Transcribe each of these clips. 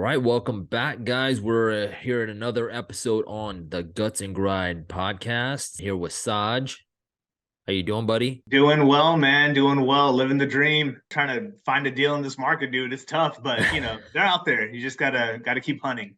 right, welcome back, guys. We're here in another episode on the Guts and Grind podcast. Here with Saj. How you doing, buddy? Doing well, man. Doing well. Living the dream. Trying to find a deal in this market, dude. It's tough, but they're out there. You just gotta keep hunting.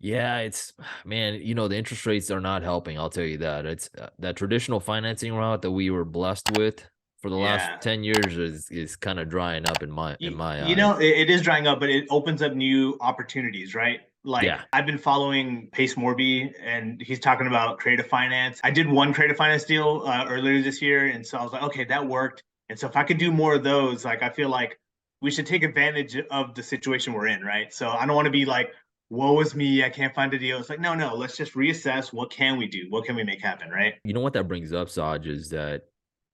Yeah, it's man, the interest rates are not helping. I'll tell you that. It's that traditional financing route that we were blessed with for the last Yeah. 10 years is kind of drying up in my in You, my you know, eyes. it is drying up, but it opens up new opportunities, right? Like Yeah. I've been following Pace Morby, and he's talking about creative finance. I did one creative finance deal earlier this year, and so I was like, okay, that worked. And so if I could do more of those, like I feel like we should take advantage of the situation we're in, right? So I don't want to be like, woe is me, I can't find a deal. It's like, no, let's just reassess. What can we do? What can we make happen, right? You know what that brings up, Saj, is that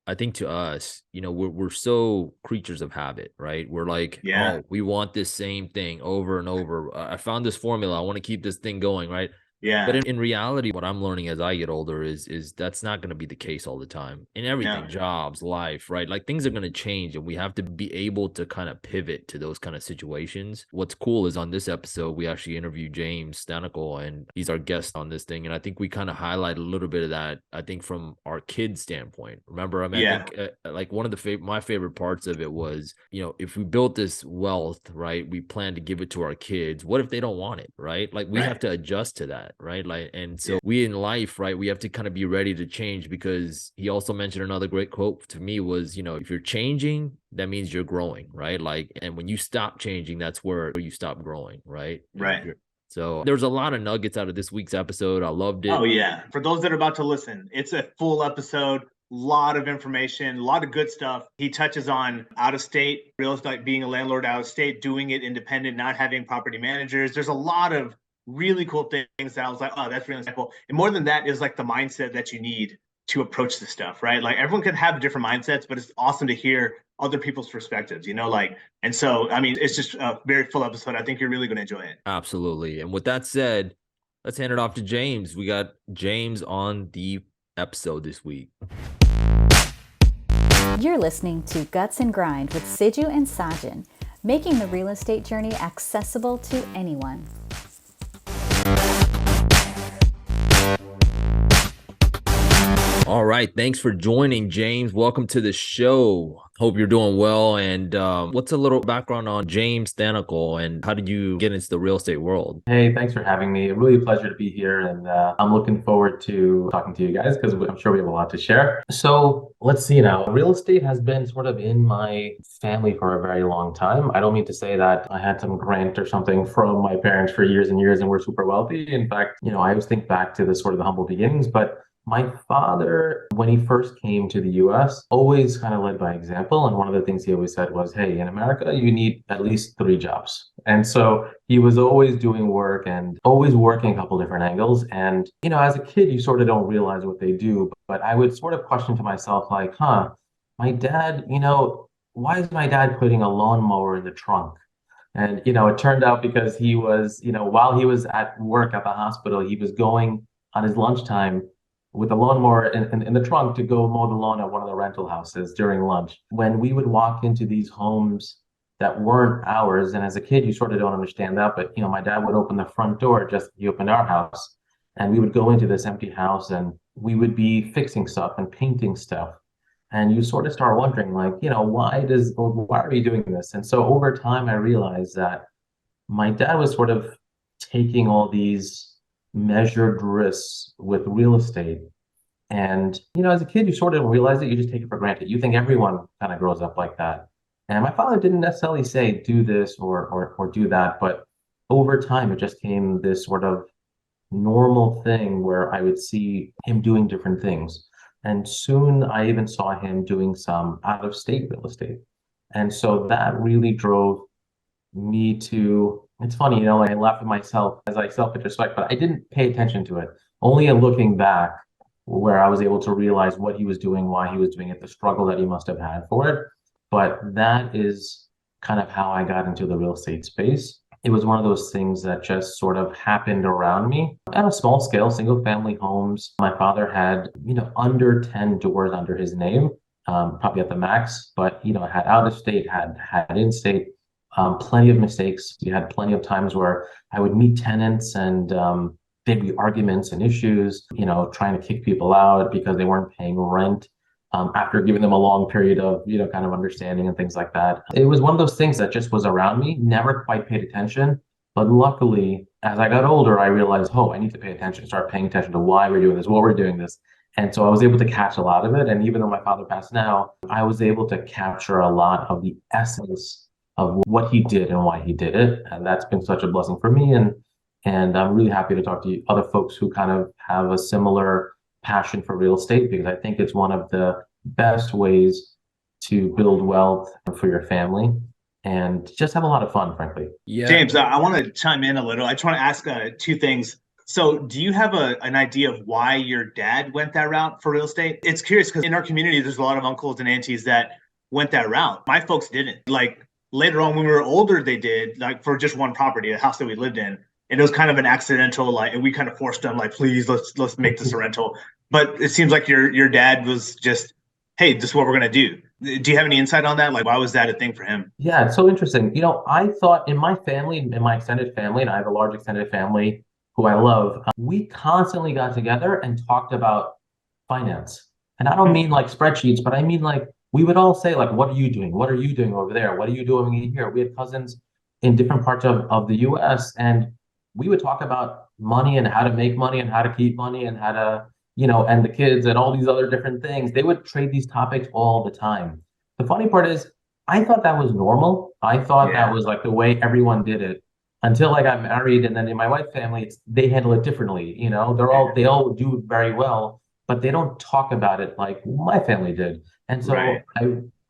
I think to us, we're so creatures of habit, right? We're like, Yeah, oh, we want this same thing over and over. I found this formula. I want to keep this thing going, right? But yeah, in reality, what I'm learning as I get older is that's not going to be the case all the time in no, everything, jobs, life, right? Like things are going to change and we have to be able to kind of pivot to those kind of situations. What's cool is on this episode, we actually interviewed James Thannickal and he's our guest on this thing. And I think we kind of highlight a little bit of that, I think from our kids standpoint. Remember, I mean, I yeah, think like one of my favorite parts of it was, if we built this wealth, right, we plan to give it to our kids. What if they don't want it, right? Like we have right, to adjust to that, right? Like, and yeah, so we in life, right, we have to kind of be ready to change because he also mentioned another great quote to me was, if you're changing, that means you're growing, right? Like, and when you stop changing, that's where you stop growing, right? And if right. you're so there's a lot of nuggets out of this week's episode. I loved Oh it. yeah. For those that are about to listen, it's a full episode, lot of information, a lot of good stuff. He touches on out of state, real estate, being a landlord out of state, doing it independent, not having property managers. There's a lot of really cool things that I was like, oh, that's really simple. And more than that is like the mindset that you need to approach the stuff, right? Like everyone can have different mindsets, but it's awesome to hear other people's perspectives, like, and so, I mean, it's just a very full episode. I think you're really going to enjoy it. Absolutely. And with that said, let's hand it off to James. We got James on the episode this week. You're listening to Guts and Grind with Siju and Sajin, making the real estate journey accessible to anyone. All right. Thanks for joining, James. Welcome to the show. Hope you're doing well. And what's a little background on James Thannickal and how did you get into the real estate world? Hey, thanks for having me. Really a pleasure to be here. And I'm looking forward to talking to you guys because I'm sure we have a lot to share. So let's see now. Real estate has been sort of in my family for a very long time. I don't mean to say that I had some grant or something from my parents for years and years and we're super wealthy. In fact, I always think back to the sort of the humble beginnings, but my father, when he first came to the US, always kind of led by example. And one of the things he always said was, hey, in America, you need at least 3 jobs. And so he was always doing work and always working a couple different angles. And, as a kid, you sort of don't realize what they do. But I would sort of question to myself, like, my dad, why is my dad putting a lawnmower in the trunk? And, it turned out because he was, while he was at work at the hospital, he was going on his lunchtime with a lawnmower in the trunk to go mow the lawn at one of the rental houses during lunch. When we would walk into these homes that weren't ours, and as a kid, you sort of don't understand that, but my dad would open the front door just he opened our house, and we would go into this empty house and we would be fixing stuff and painting stuff. And you sort of start wondering, like, why are we doing this? And so over time, I realized that my dad was sort of taking all these measured risks with real estate. And, as a kid, you sort of don't realize it. You just take it for granted. You think everyone kind of grows up like that. And my father didn't necessarily say, do this or do that. But over time, it just came this sort of normal thing where I would see him doing different things. And soon I even saw him doing some out of state real estate. And so that really drove me to, it's funny, like I laugh at myself as I self-introspect, but I didn't pay attention to it. Only in looking back where I was able to realize what he was doing, why he was doing it, the struggle that he must have had for it. But that is kind of how I got into the real estate space. It was one of those things that just sort of happened around me at a small scale, single family homes. My father had, under 10 doors under his name, probably at the max, but, had out of state, had in state, plenty of mistakes. We had plenty of times where I would meet tenants and there'd be arguments and issues, trying to kick people out because they weren't paying rent. After giving them a long period of, kind of understanding and things like that. It was one of those things that just was around me, never quite paid attention. But luckily, as I got older, I realized, oh, I need to pay attention, start paying attention to why we're doing this, what we're doing this. And so I was able to catch a lot of it. And even though my father passed now, I was able to capture a lot of the essence of what he did and why he did it. And that's been such a blessing for me. And I'm really happy to talk to you, other folks who kind of have a similar passion for real estate, because I think it's one of the best ways to build wealth for your family and just have a lot of fun, frankly. Yeah. James, I want to chime in a little. I just want to ask two things. So do you have an idea of why your dad went that route for real estate? It's curious because in our community, there's a lot of uncles and aunties that went that route. My folks didn't. Like later on when we were older, they did, like for just one property, a house that we lived in. And it was kind of an accidental, and we kind of forced them, please, let's make this a rental. But it seems like your dad was just, hey, this is what we're gonna do. Do you have any insight on that? Why was that a thing for him? Yeah, it's so interesting. I thought in my family, in my extended family, and I have a large extended family who I love, we constantly got together and talked about finance. And I don't mean like spreadsheets, but I mean we would all say what are you doing? What are you doing over there? What are you doing here? We had cousins in different parts of the US, and we would talk about money and how to make money and how to keep money and how to, and the kids and all these other different things. They would trade these topics all the time. The funny part is, I thought that was normal. I thought that was the way everyone did it until I got married. And then in my wife's family, they handle it differently. They all do very well, but they don't talk about it like my family did. And so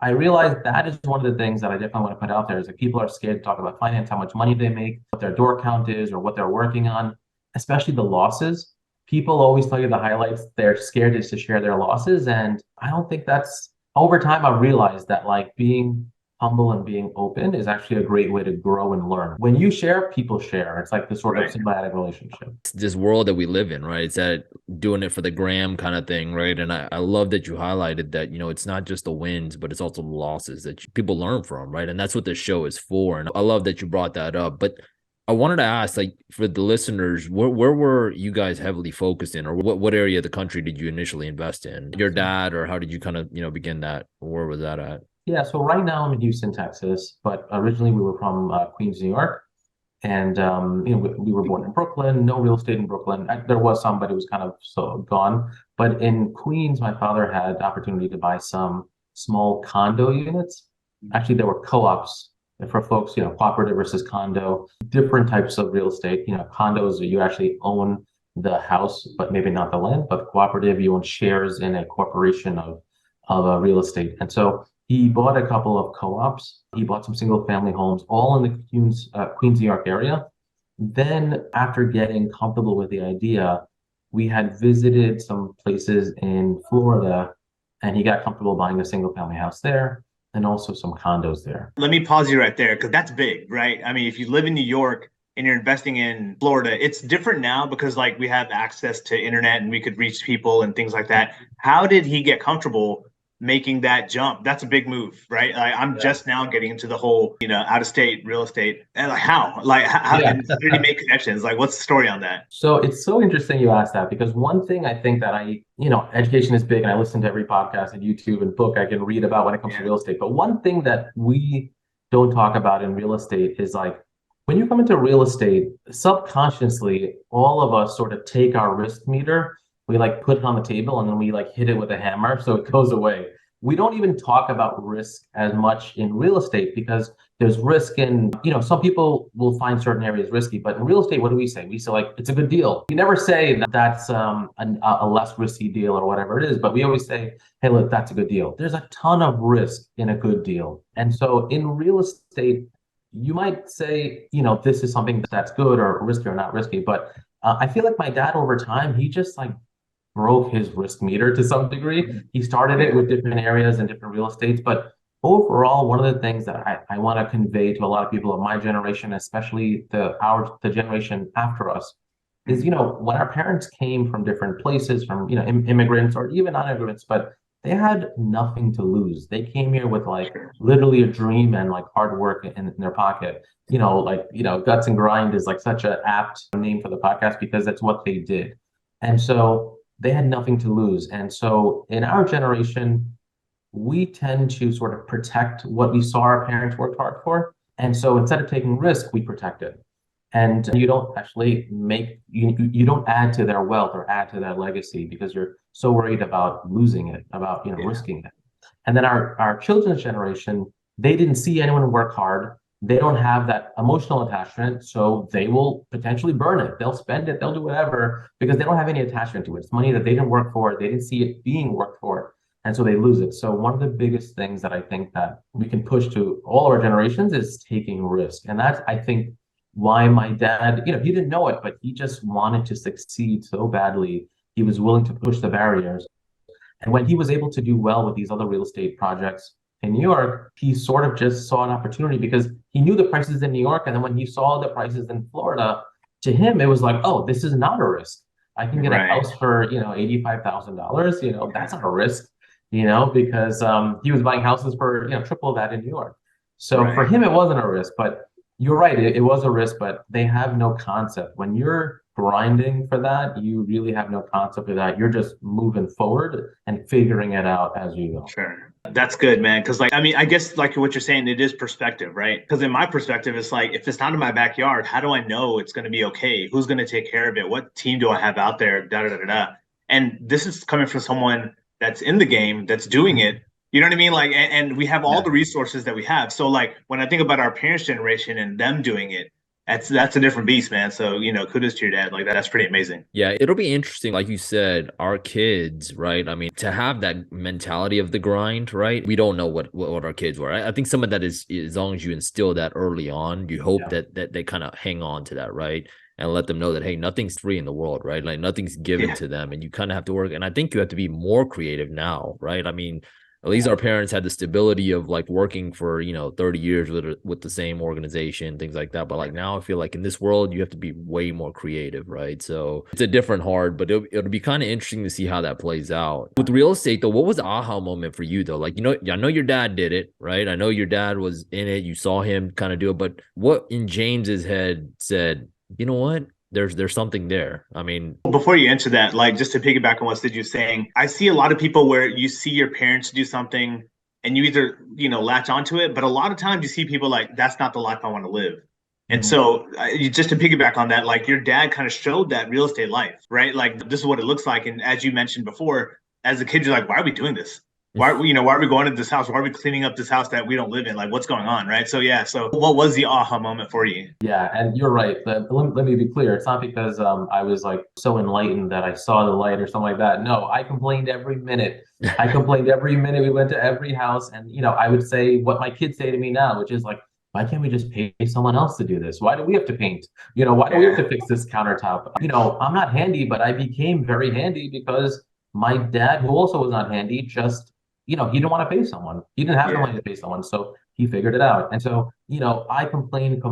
I realized that is one of the things that I definitely want to put out there is that people are scared to talk about finance, how much money they make, what their door count is, or what they're working on, especially the losses. People always tell you the highlights. They're scared to share their losses. And I don't think over time, I've realized that being humble and being open is actually a great way to grow and learn. When you share, people share. It's like the sort of symbiotic relationship. It's this world that we live in, right? It's that doing it for the gram kind of thing, right? And I love that you highlighted that, it's not just the wins, but it's also the losses that people learn from, right? And that's what this show is for. And I love that you brought that up. But I wanted to ask, for the listeners, where were you guys heavily focused in, or what area of the country did you initially invest in? Your dad, or how did you kind of, begin that? Where was that at? Yeah, so right now I'm in Houston, Texas, but originally we were from Queens, New York. And, we were born in Brooklyn, no real estate in Brooklyn. There was some, but it was kind of so gone. But in Queens, my father had the opportunity to buy some small condo units. Actually, there were co-ops for folks, cooperative versus condo, different types of real estate. Condos, you actually own the house, but maybe not the land. But cooperative, you own shares in a corporation of a real estate. And so he bought a couple of co-ops. He bought some single family homes, all in the Queens, New York area. Then after getting comfortable with the idea, we had visited some places in Florida, and he got comfortable buying a single family house there and also some condos there. Let me pause you right there because that's big, right? I mean, if you live in New York and you're investing in Florida, it's different now because we have access to internet and we could reach people and things like that. How did he get comfortable making that jump? That's a big move, right? I'm just now getting into the whole, out of state real estate. And how did he make connections? What's the story on that? So it's so interesting you asked that, because one thing I think that education is big, and I listen to every podcast and YouTube and book I can read about when it comes to real estate. But one thing that we don't talk about in real estate is when you come into real estate, subconsciously, all of us sort of take our risk meter, we put it on the table, and then we hit it with a hammer so it goes away. We don't even talk about risk as much in real estate because there's risk in, some people will find certain areas risky, but in real estate, what do we say? We say it's a good deal. We never say that that's a less risky deal or whatever it is, but we always say, hey, look, that's a good deal. There's a ton of risk in a good deal. And so in real estate, you might say, this is something that's good or risky or not risky, but I feel like my dad over time, he just broke his risk meter to some degree. He started it with different areas and different real estates, but overall, one of the things that I want to convey to a lot of people of my generation, especially the generation after us, is when our parents came from different places, from immigrants or even non-immigrants, but they had nothing to lose. They came here with like literally a dream and like hard work in their pocket. Guts and grind is like such an apt name for the podcast because that's what they did. And so they had nothing to lose. And so in our generation, we tend to sort of protect what we saw our parents worked hard for. And so instead of taking risk, we protect it. And you don't actually you don't add to their wealth or add to their legacy because you're so worried about losing it, about risking it. And then our children's generation, they didn't see anyone work hard. They don't have that emotional attachment, so they will potentially burn it. They'll spend it, they'll do whatever because they don't have any attachment to it. It's money that they didn't work for, they didn't see it being worked for, and so they lose it. So one of the biggest things that I think that we can push to all our generations is taking risk. And that's, I think, why my dad, he didn't know it, but he just wanted to succeed so badly. He was willing to push the barriers. And when he was able to do well with these other real estate projects in New York, he sort of just saw an opportunity because he knew the prices in New York. And then when he saw the prices in Florida, to him, it was like, oh, this is not a risk. I can get a house for, $85,000, that's not a risk, because he was buying houses for, triple that in New York. So for him, it wasn't a risk, but you're right. It was a risk, but they have no concept. When you're grinding for that, you really have no concept of that. You're just moving forward and figuring it out as you go. Sure. That's good, man. Because I guess like what you're saying, it is perspective, right? Because in my perspective, it's like, if it's not in my backyard, how do I know it's going to be okay? Who's going to take care of it? What team do I have out there? Da, da, da, da, da. And this is coming from someone that's in the game, that's doing it. You know what I mean? Like, and we have all the resources that we have. So like, when I think about our parents' generation and them doing it, that's a different beast, man. So, kudos to your dad. Like, that's pretty amazing. Yeah, it'll be interesting. Like you said, our kids, right? I mean, to have that mentality of the grind, right? We don't know what our kids were. I think some of that is as long as you instill that early on, you hope that they kind of hang on to that, right? And let them know that, hey, nothing's free in the world, right? Like nothing's given to them, and you kind of have to work. And I think you have to be more creative now, right? I mean, at least our parents had the stability of like working for 30 years with the same organization, things like that. But like now I feel like in this world you have to be way more creative, right? So it's a different hard, but it'll be kind of interesting to see how that plays out. With real estate though, what was the aha moment for you though? Like, I know your dad did it, right? I know your dad was in it, you saw him kind of do it, but what in James's head said, you know what? There's something there. I mean, before you answer that, like just to piggyback on what Sid was saying, I see a lot of people where you see your parents do something and you either, latch onto it, but a lot of times you see people like, that's not the life I want to live. And so just to piggyback on that, like your dad kind of showed that real estate life, right? Like this is what it looks like. And as you mentioned before, as a kid, you're like, why are we doing this? Why are we going to this house? Why are we cleaning up this house that we don't live in? Like, what's going on, right? So yeah. So what was the aha moment for you? Yeah, and you're right. Let me be clear. It's not because I was like so enlightened that I saw the light or something like that. No, I complained every minute. I complained every minute. We went to every house, and I would say what my kids say to me now, which is like, why can't we just pay someone else to do this? Why do we have to paint? Why do we have to fix this countertop? I'm not handy, but I became very handy because my dad, who also was not handy, just he didn't want to pay someone. He didn't have the money to pay someone. So he figured it out. And so, I complained.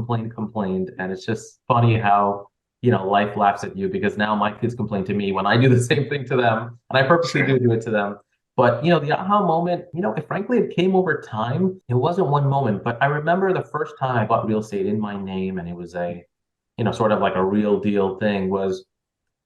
And it's just funny how, life laughs at you because now my kids complain to me when I do the same thing to them. And I purposely do it to them. But, the aha moment, frankly, it came over time. It wasn't one moment, but I remember the first time I bought real estate in my name and it was a, sort of like a real deal thing was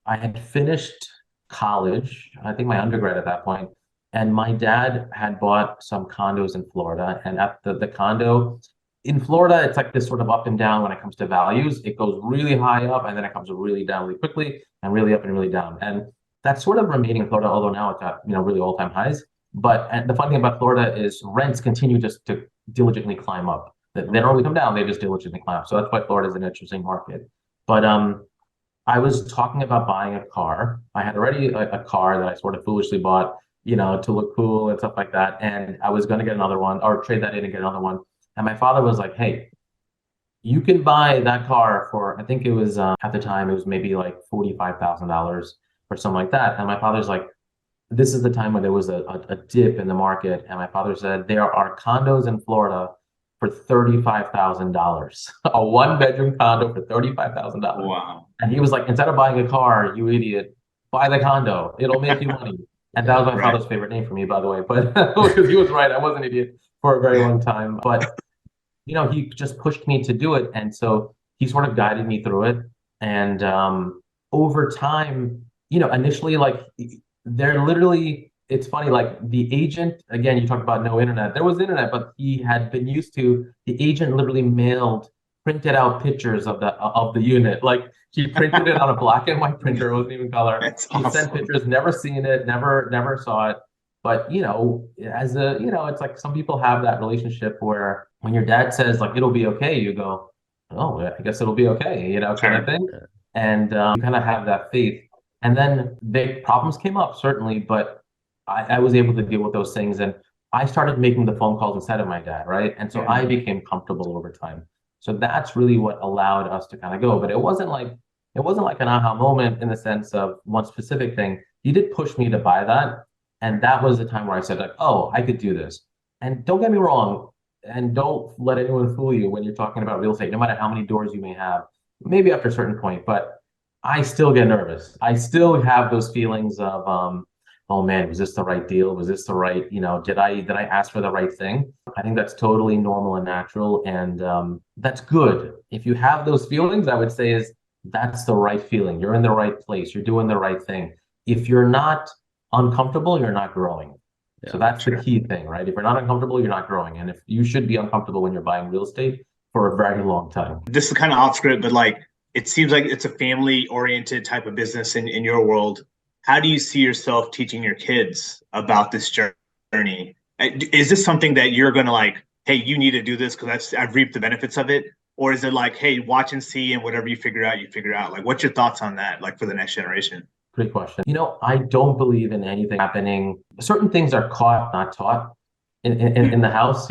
I had finished college, I think my undergrad at that point. And my dad had bought some condos in Florida. And at the condo in Florida, it's like this sort of up and down when it comes to values. It goes really high up and then it comes really down really quickly and really up and really down. And that's sort of remaining in Florida, although now it's at really all-time highs. But and the fun thing about Florida is rents continue just to diligently climb up. They don't really come down, they just diligently climb up. So that's why Florida is an interesting market. But I was talking about buying a car. I had already a car that I sort of foolishly bought to look cool and stuff like that. And I was going to get another one or trade that in and get another one. And my father was like, hey, you can buy that car for, I think it was at the time, it was maybe like $45,000 or something like that. And my father's like, this is the time when there was a dip in the market. And my father said, there are condos in Florida for $35,000, a one-bedroom condo for $35,000. Wow. And he was like, instead of buying a car, you idiot, buy the condo. It'll make you money. And that was my Right. father's favorite name for me, by the way. But because he was right, I was an idiot for a very long time. But he just pushed me to do it. And so he sort of guided me through it. And over time, initially, like they're literally, it's funny, like the agent, again, you talked about no internet. There was internet, but he had been used to, the agent literally printed out pictures of the unit. Like she printed it on a black and white printer. It wasn't even color. That's She sent awesome. pictures, never seen it, never saw it. But it's like some people have that relationship where when your dad says like it'll be okay, you go, oh, I guess it'll be okay, kind of Sure. thing. And you kind of have that faith. And then big problems came up, certainly, but I was able to deal with those things. And I started making the phone calls instead of my dad, right? And so I became comfortable over time. So that's really what allowed us to kind of go. But it wasn't like an aha moment in the sense of one specific thing. He did push me to buy that. And that was the time where I said, like, oh, I could do this. And don't get me wrong, and don't let anyone fool you when you're talking about real estate, no matter how many doors you may have, maybe after a certain point, but I still get nervous. I still have those feelings of, oh man, was this the right deal? Was this the right, did I ask for the right thing? I think that's totally normal and natural. And that's good. If you have those feelings, I would say that's the right feeling. You're in the right place. You're doing the right thing. If you're not uncomfortable, you're not growing. So that's the key thing, right? If you're not uncomfortable, you're not growing. And if you should be uncomfortable when you're buying real estate for a very long time. This is kind of off script, but like it seems like it's a family oriented type of business in your world. How do you see yourself teaching your kids about this journey? Is this something that you're going to like, hey, you need to do this because I've reaped the benefits of it? Or is it like, hey, watch and see, and whatever you figure out, you figure out? Like, what's your thoughts on that, like for the next generation? Great question. I don't believe in anything happening. Certain things are caught, not taught in the house,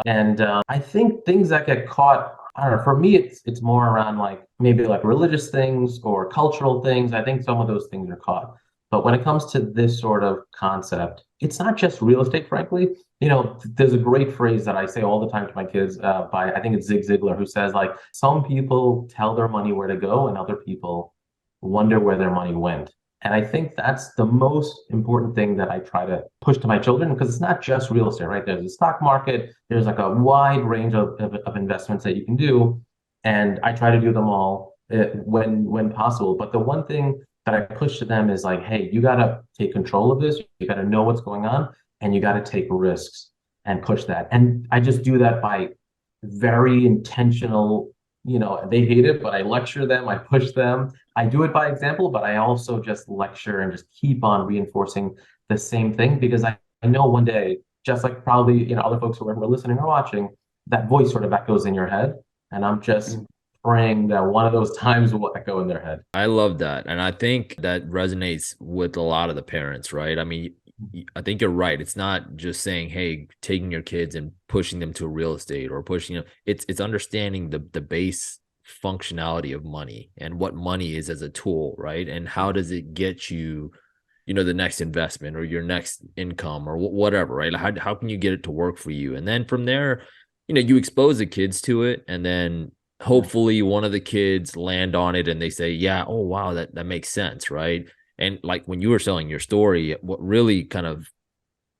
and I think things that get caught, I don't know, for me, it's more around like maybe like religious things or cultural things. I think some of those things are caught. But when it comes to this sort of concept, it's not just real estate, frankly. There's a great phrase that I say all the time to my kids by, I think it's Zig Ziglar, who says like, some people tell their money where to go and other people wonder where their money went. And I think that's the most important thing that I try to push to my children, because it's not just real estate, right? There's the stock market, there's like a wide range of investments that you can do. And I try to do them all when possible. But the one thing that I push to them is like, hey, you got to take control of this. You got to know what's going on, and you got to take risks and push that. And I just do that by very intentional, they hate it, but I lecture them, I push them. I do it by example, but I also just lecture and just keep on reinforcing the same thing, because I know one day, just like probably, other folks who are listening or watching, that voice sort of echoes in your head. And I'm just praying that one of those times will echo in their head. I love that. And I think that resonates with a lot of the parents, right? I mean, I think you're right. It's not just saying, hey, taking your kids and pushing them to real estate or pushing them. It's understanding the base functionality of money and what money is as a tool, right? And how does it get you, the next investment or your next income or whatever, right? How can you get it to work for you? And then from there, you expose the kids to it, and then hopefully one of the kids land on it and they say, yeah, oh wow, that makes sense, right? And like when you were telling your story, what really kind of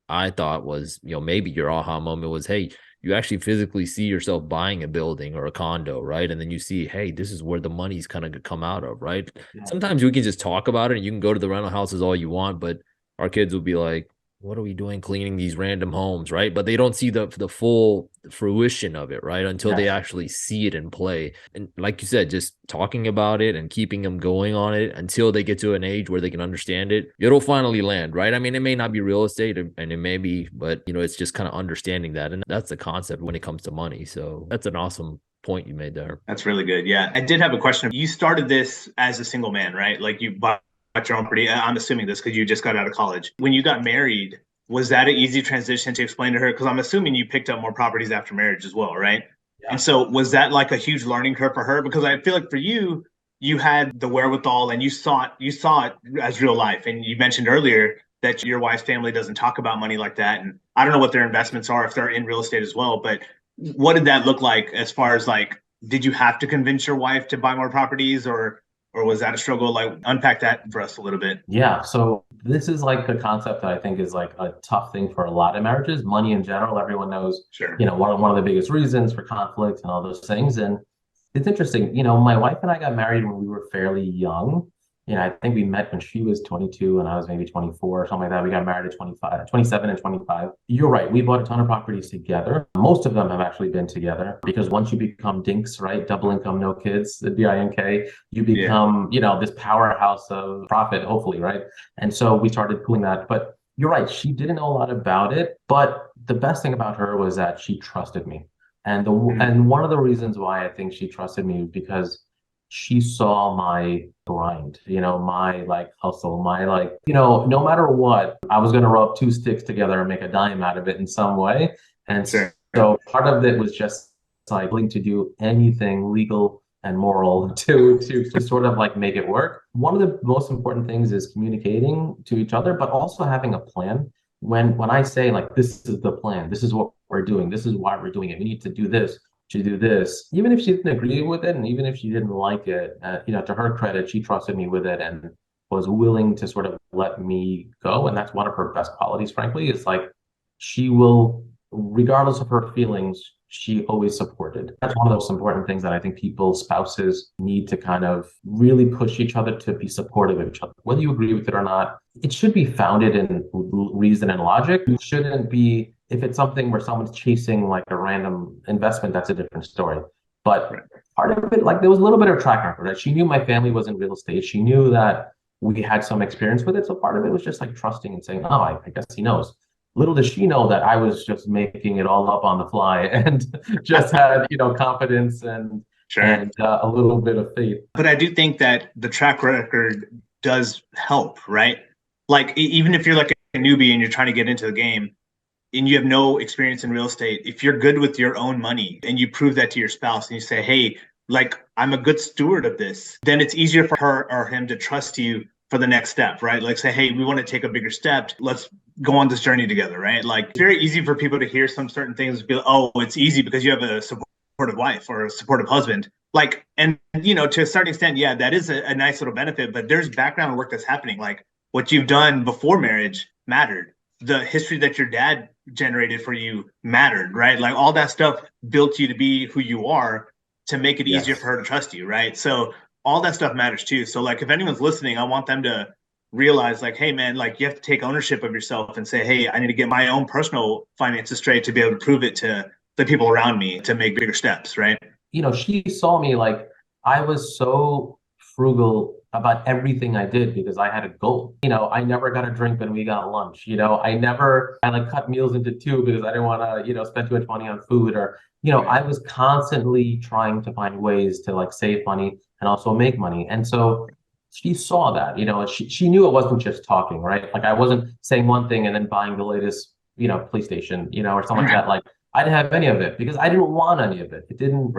I thought was, maybe your aha moment was, hey, you actually physically see yourself buying a building or a condo, right? And then you see, hey, this is where the money's kind of come out of, right? Yeah. Sometimes we can just talk about it and you can go to the rental houses all you want, but our kids will be like, what are we doing cleaning these random homes, right? But they don't see the full fruition of it, right? Until they actually see it in play. And like you said, just talking about it and keeping them going on it until they get to an age where they can understand it, it'll finally land, right? I mean, it may not be real estate and it may be, but it's just kind of understanding that. And that's the concept when it comes to money. So that's an awesome point you made there. That's really good. Yeah. I did have a question. You started this as a single man, right? Like you bought your own property. I'm assuming this because you just got out of college. When you got married, was that an easy transition to explain to her? Because I'm assuming you picked up more properties after marriage as well, right? Yeah. And so was that like a huge learning curve for her? Because I feel like for you, you had the wherewithal and you saw it as real life. And you mentioned earlier that your wife's family doesn't talk about money like that. And I don't know what their investments are if they're in real estate as well. But what did that look like as far as like, did you have to convince your wife to buy more properties or was that a struggle? Like unpack that for us a little bit. Yeah. So this is like a concept that I think is like a tough thing for a lot of marriages. Money in general, everyone knows, Sure. one of the biggest reasons for conflict and all those things. And it's interesting, my wife and I got married when we were fairly young. I think we met when she was 22 and I was maybe 24 or something like that. We got married at 25, 27 and 25. You're right. We bought a ton of properties together. Most of them have actually been together because once you become dinks, right? Double income, no kids, the DINK, you become, this powerhouse of profit, hopefully, right? And so we started doing that. But you're right. She didn't know a lot about it. But the best thing about her was that she trusted me. And one of the reasons why I think she trusted me is because she saw my grind, my like hustle, my like, no matter what, I was going to rub two sticks together and make a dime out of it in some way. And Sure. so part of it was just like willing to do anything legal and moral to sort of like make it work. One of the most important things is communicating to each other, but also having a plan. When I say like, this is the plan, this is what we're doing, this is why we're doing it, we need to do this, to do this, even if she didn't agree with it and even if she didn't like it, to her credit, she trusted me with it and was willing to sort of let me go. And that's one of her best qualities, frankly, is like she will, regardless of her feelings, she always supported. That's one of those important things that I think spouses need to kind of really push each other to be supportive of each other. Whether you agree with it or not, it should be founded in reason and logic. It shouldn't be, if it's something where someone's chasing like a random investment, that's a different story. But part of it, like there was a little bit of track record, right? She knew my family was in real estate. She knew that we had some experience with it. So part of it was just like trusting and saying, oh, I guess he knows. Little does she know that I was just making it all up on the fly and just had, confidence and a little bit of faith. But I do think that the track record does help, right? Like even if you're like a newbie and you're trying to get into the game and you have no experience in real estate, if you're good with your own money and you prove that to your spouse and you say, hey, like I'm a good steward of this, then it's easier for her or him to trust you for the next step, right? Like say, hey, we want to take a bigger step. Let's go on this journey together, right? Like it's very easy for people to hear some certain things, be like, oh, it's easy because you have a supportive wife or a supportive husband. Like, and to a certain extent, yeah, that is a nice little benefit, but there's background work that's happening. Like what you've done before marriage mattered. The history that your dad generated for you mattered, right? Like all that stuff built you to be who you are to make it easier for her to trust you, right? So all that stuff matters too. So like if anyone's listening, I want them to realize like, hey man, like you have to take ownership of yourself and say, hey, I need to get my own personal finances straight to be able to prove it to the people around me to make bigger steps, right? She saw me like I was so frugal about everything I did because I had a goal. I never got a drink when we got lunch. I like cut meals into two because I didn't want to, spend too much money on food or, I was constantly trying to find ways to like save money and also make money. And so she saw that, she knew it wasn't just talking, right? Like I wasn't saying one thing and then buying the latest, PlayStation, or something like that. Like I didn't have any of it because I didn't want any of it. It didn't,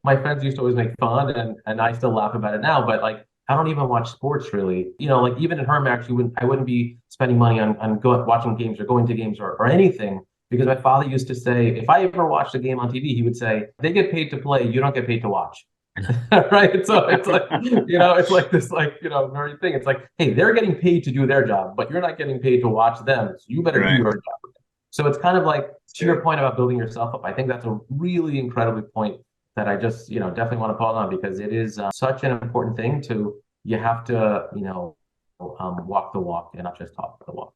my friends used to always make fun and I still laugh about it now, but like, I don't even watch sports really. Like even in her marriage, I wouldn't be spending money on watching games or going to games or anything because my father used to say, if I ever watched a game on TV, he would say, they get paid to play, you don't get paid to watch. Right. So it's like, it's like this, like, very thing. It's like, hey, they're getting paid to do their job, but you're not getting paid to watch them. So you better do your job. So it's kind of like, to your point about building yourself up, I think that's a really incredibly point that I just, definitely want to pause on because it is such an important thing you have to, walk the walk and not just talk the walk,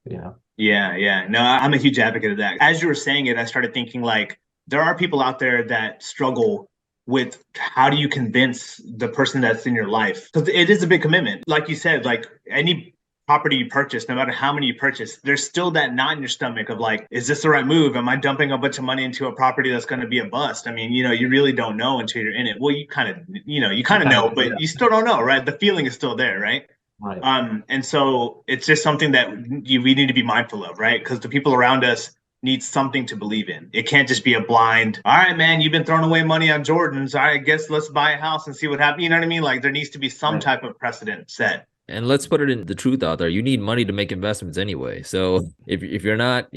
Yeah. No, I'm a huge advocate of that. As you were saying it, I started thinking like, there are people out there that struggle with how do you convince the person that's in your life? Because it is a big commitment. Like you said, like any property you purchase, no matter how many you purchase, there's still that knot in your stomach of like, is this the right move? Am I dumping a bunch of money into a property that's going to be a bust? I mean, you really don't know until you're in it. Well, you kind of know, but you still don't know, right? The feeling is still there, right? Right. And so it's just something that we need to be mindful of, right? Because the people around us need something to believe in. It can't just be a blind, all right, man, you've been throwing away money on Jordans. I guess let's buy a house and see what happens. You know what I mean? Like there needs to be some type of precedent set And let's put it in the truth out there. You need money to make investments anyway. So if you're not,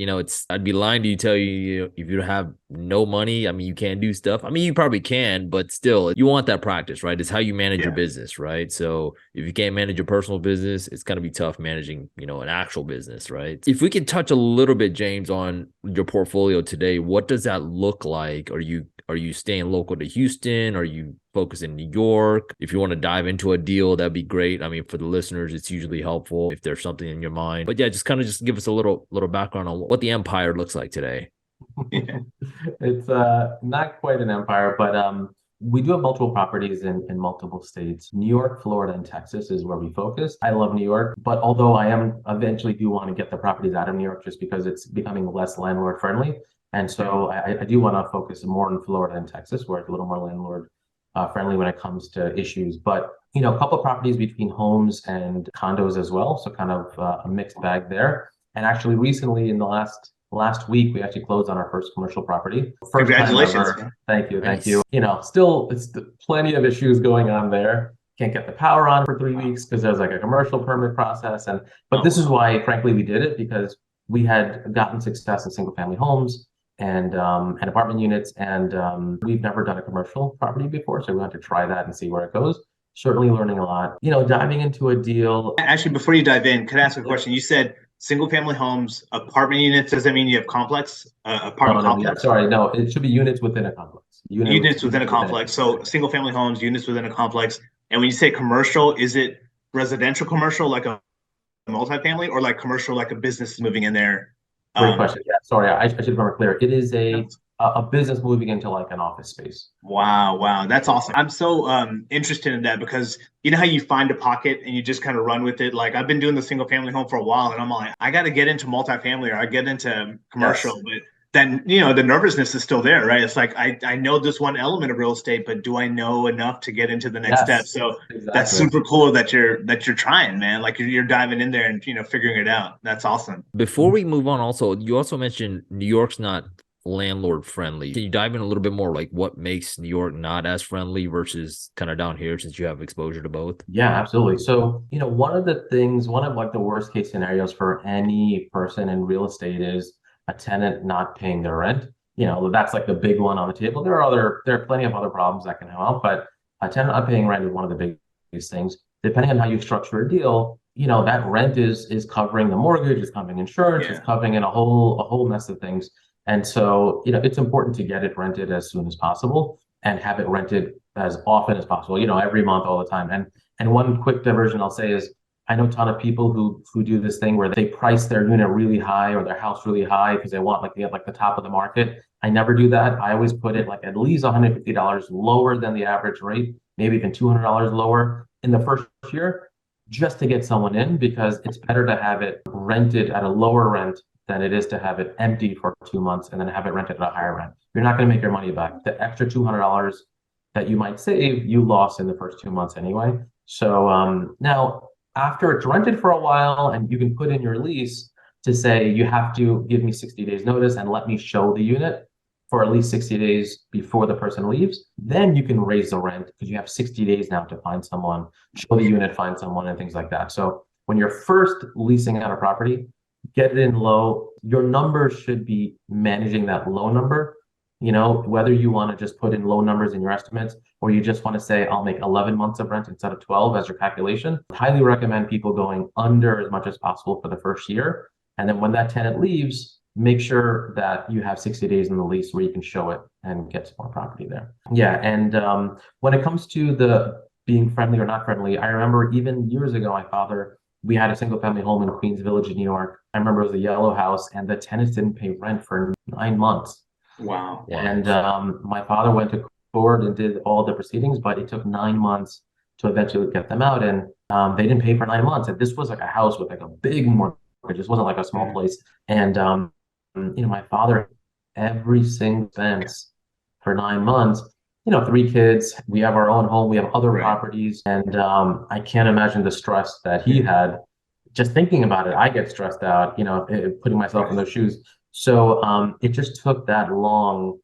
I'd be lying to you, tell you, if you have no money, I mean, you can't do stuff. I mean, you probably can, but still, you want that practice, right? It's how you manage your business, right? So if you can't manage your personal business, it's going to be tough managing, an actual business, right? If we could touch a little bit, James, on your portfolio today, what does that look like? Are you staying local to Houston? Are you focused in New York? If you want to dive into a deal, that'd be great. I mean, for the listeners, it's usually helpful if there's something in your mind. But yeah, just give us a little background on what the empire looks like today. It's not quite an empire, but we do have multiple properties in multiple states. New York, Florida, and Texas is where we focus. I love New York, but although I am eventually do want to get the properties out of New York just because it's becoming less landlord friendly. And so I do want to focus more in Florida and Texas, where it's a little more landlord friendly when it comes to issues. But, a couple of properties between homes and condos as well. So kind of a mixed bag there. And actually recently in the last week, we actually closed on our first commercial property. First Congratulations. Thank you. Nice. Thank you. Still, it's plenty of issues going on there. Can't get the power on for 3 weeks because there's like a commercial permit process. But this is why, frankly, we did it, because we had gotten success in single family homes and apartment units. And we've never done a commercial property before. So we want to try that and see where it goes. Certainly learning a lot, diving into a deal. Actually, before you dive in, could I ask a question? You said single family homes, apartment units. Does that mean you have complex, apartment complex? Sorry, no, it should be units within a complex. Units within a complex. So single family homes, units within a complex. And when you say commercial, is it residential commercial, like a multifamily, or like commercial, like a business moving in there? Great question. Yeah, sorry, I should be more clear. It is a business moving into like an office space. Wow, that's awesome. I'm so interested in that, because you know how you find a pocket and you just kind of run with it. Like, I've been doing the single family home for a while, and I'm like, I got to get into multifamily, or I get into commercial. Yes. But then, the nervousness is still there, right? It's like, I know this one element of real estate, but do I know enough to get into the next step? So exactly. That's super cool that you're trying, man. Like, you're diving in there and figuring it out. That's awesome. Before we move on, you also mentioned New York's not landlord friendly. Can you dive in a little bit more, like what makes New York not as friendly versus kind of down here, since you have exposure to both? Yeah, absolutely. So, one of like the worst case scenarios for any person in real estate is a tenant not paying their rent. That's like the big one on the table. There are plenty of other problems that can help, but a tenant not paying rent is one of the biggest things. Depending on how you structure a deal, that rent is covering the mortgage, it's covering insurance, it's covering in a whole mess of things. And so, it's important to get it rented as soon as possible and have it rented as often as possible, every month, all the time. And one quick diversion I'll say is, I know a ton of people who do this thing where they price their unit really high or their house really high because they want the top of the market. I never do that. I always put it like at least $150 lower than the average rate, maybe even $200 lower in the first year, just to get someone in, because it's better to have it rented at a lower rent than it is to have it empty for 2 months and then have it rented at a higher rent. You're not going to make your money back. The extra $200 that you might save, you lost in the first 2 months anyway. So now, after it's rented for a while, and you can put in your lease to say you have to give me 60 days notice and let me show the unit for at least 60 days before the person leaves, then you can raise the rent, because you have 60 days now to find someone, show the unit, find someone, and things like that. So when you're first leasing out a property, get it in low. Your numbers should be managing that low number. Whether you want to just put in low numbers in your estimates, or you just want to say, I'll make 11 months of rent instead of 12 as your calculation. I highly recommend people going under as much as possible for the first year. And then when that tenant leaves, make sure that you have 60 days in the lease where you can show it and get some more property there. Yeah. And when it comes to the being friendly or not friendly, I remember even years ago, we had a single family home in Queens Village, New York. I remember it was a yellow house, and the tenants didn't pay rent for 9 months. Wow. And my father went to court and did all the proceedings, but it took 9 months to eventually get them out. And they didn't pay for 9 months. And this was like a house with like a big mortgage. This wasn't like a small place. And, my father, every single cent for 9 months, 3 kids, we have our own home, we have other properties. And I can't imagine the stress that he had. Just thinking about it, I get stressed out, putting myself in those shoes. So it just took that long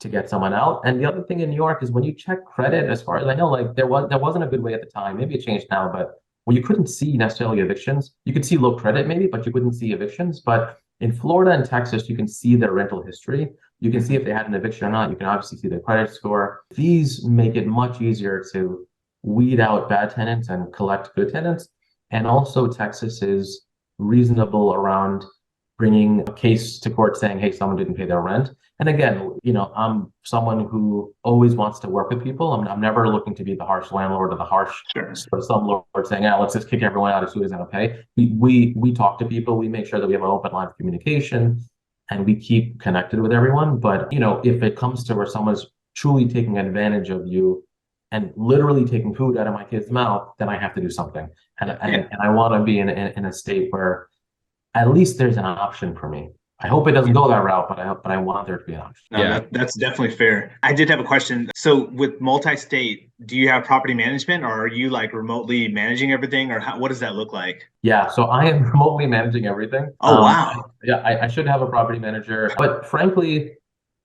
to get someone out. And the other thing in New York is when you check credit, as far as I know, like there wasn't a good way at the time. Maybe it changed now, but where you couldn't see necessarily evictions. You could see low credit maybe, but you couldn't see evictions. But in Florida and Texas, you can see their rental history. You can see if they had an eviction or not. You can obviously see their credit score. These make it much easier to weed out bad tenants and collect good tenants. And also, Texas is reasonable around bringing a case to court saying, hey, someone didn't pay their rent. And again, I'm someone who always wants to work with people. I'm never looking to be the harsh landlord or the harsh sort of some lord saying, yeah, let's just kick everyone out as soon as they don't pay. We talk to people. We make sure that we have an open line of communication and we keep connected with everyone. But, if it comes to where someone's truly taking advantage of you and literally taking food out of my kid's mouth, then I have to do something. And I want to be in a state where at least there's an option for me. I hope it doesn't go that route, but I want there to be an option. No, that's definitely fair. I did have a question. So with multi-state, do you have property management, or are you like remotely managing everything, or what does that look like? Yeah, so I am remotely managing everything. Oh, wow. I should have a property manager, but frankly,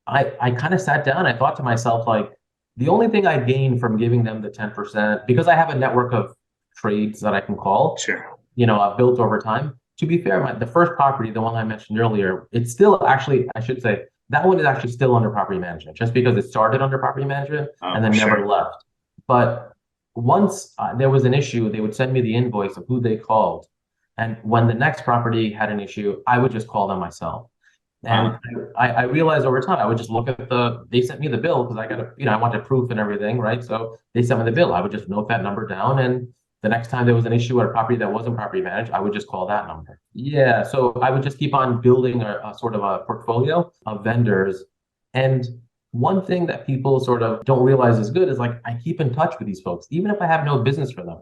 I kind of sat down. I thought to myself, like, the only thing I gain from giving them the 10%, because I have a network of trades that I can call, sure, I've built over time. To be fair, the first property, the one I mentioned earlier, it's still actually, I should say, that one is actually still under property management, just because it started under property management and then never left. But once there was an issue, they would send me the invoice of who they called. And when the next property had an issue, I would just call them myself. And I realized over time, I would just look at they sent me the bill because I wanted proof and everything, right? So they sent me the bill. I would just note that number down, and the next time there was an issue at a property that wasn't property managed, I would just call that number. Yeah, so I would just keep on building a sort of a portfolio of vendors. And one thing that people sort of don't realize is good is, like, I keep in touch with these folks, even if I have no business for them.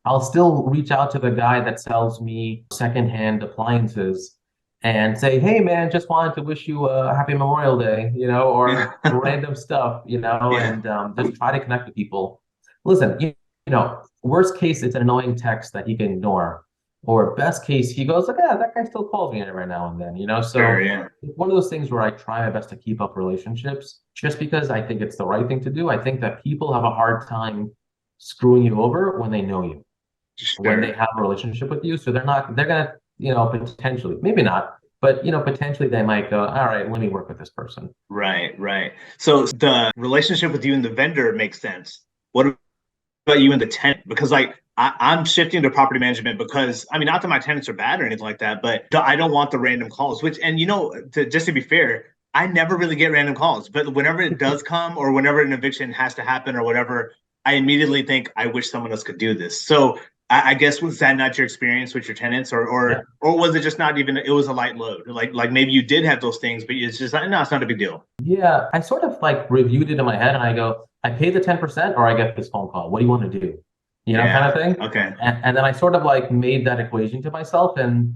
I'll still reach out to the guy that sells me secondhand appliances and say, hey, man, just wanted to wish you a happy Memorial Day, or random stuff, and just try to connect with people. Listen, worst case, it's an annoying text that he can ignore. Or best case, he goes, like, yeah, that guy still calls me every now and then, So it's one of those things where I try my best to keep up relationships just because I think it's the right thing to do. I think that people have a hard time screwing you over when they know you, when they have a relationship with you. So they're going to, potentially, maybe not, but, potentially they might go, all right, let me work with this person. Right. So the relationship with you and the vendor makes sense. What about you and the tenant? Because I'm shifting to property management because, not that my tenants are bad or anything like that, but I don't want the random calls, just to be fair, I never really get random calls, but whenever it does come or whenever an eviction has to happen or whatever, I immediately think, I wish someone else could do this. So I guess, was that not your experience with your tenants, or was it just not even, it was a light load? Like maybe you did have those things, but it's just like, no, it's not a big deal. Yeah, I sort of reviewed it in my head and I go, I pay the 10% or I get this phone call. What do you want to do? Kind of thing. Okay. And then I sort of made that equation to myself. And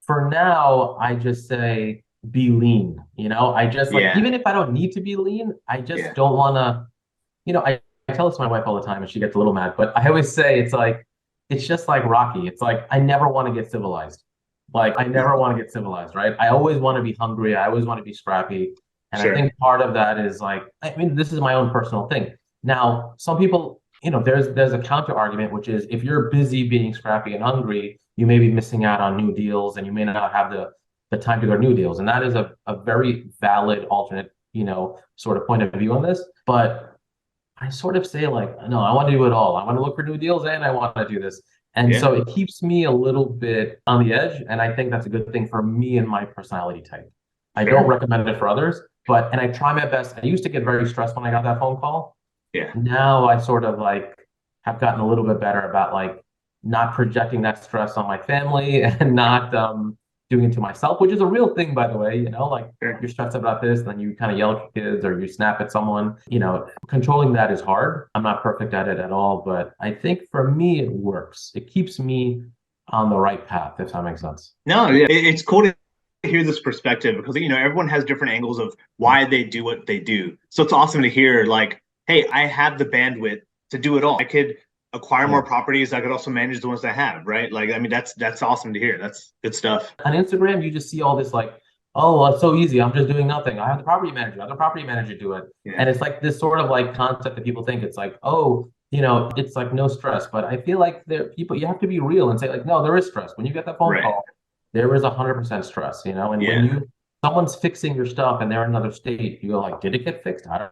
for now, I just say, be lean. I just even if I don't need to be lean, I just don't want to, I tell this to my wife all the time and she gets a little mad, but I always say, it's just like Rocky. It's like, I never want to get civilized. I never want to get civilized, right? I always want to be hungry. I always want to be scrappy. And I think part of that is this is my own personal thing. Now, some people, there's a counter argument, which is if you're busy being scrappy and hungry, you may be missing out on new deals and you may not have the time to go to new deals. And that is a very valid alternate, sort of point of view on this. But I sort of say no, I want to do it all. I want to look for new deals and I want to do this. And so it keeps me a little bit on the edge. And I think that's a good thing for me and my personality type. I don't recommend it for others, and I try my best. I used to get very stressed when I got that phone call. Yeah. Now I sort of have gotten a little bit better about not projecting that stress on my family and not doing it to myself, which is a real thing, by the way. You're stressed about this, then you kind of yell at kids or you snap at someone. Controlling that is hard. I'm not perfect at it at all, but I think for me it works. It keeps me on the right path, if that makes sense. No, yeah, it's cool to hear this perspective because everyone has different angles of why they do what they do. So it's awesome to hear hey, I have the bandwidth to do it all. I could acquire more properties. I could also manage the ones I have, right? That's awesome to hear. That's good stuff. On Instagram, you just see all this oh, it's so easy. I'm just doing nothing. I have the property manager. I have the property manager do it. Yeah. And it's this sort of concept that people think it's oh, it's like no stress. But I feel like people, you have to be real and say like, no, there is stress. When you get that phone Right. call, there is 100% stress, and when someone's fixing your stuff and they're in another state, you go like, did it get fixed? I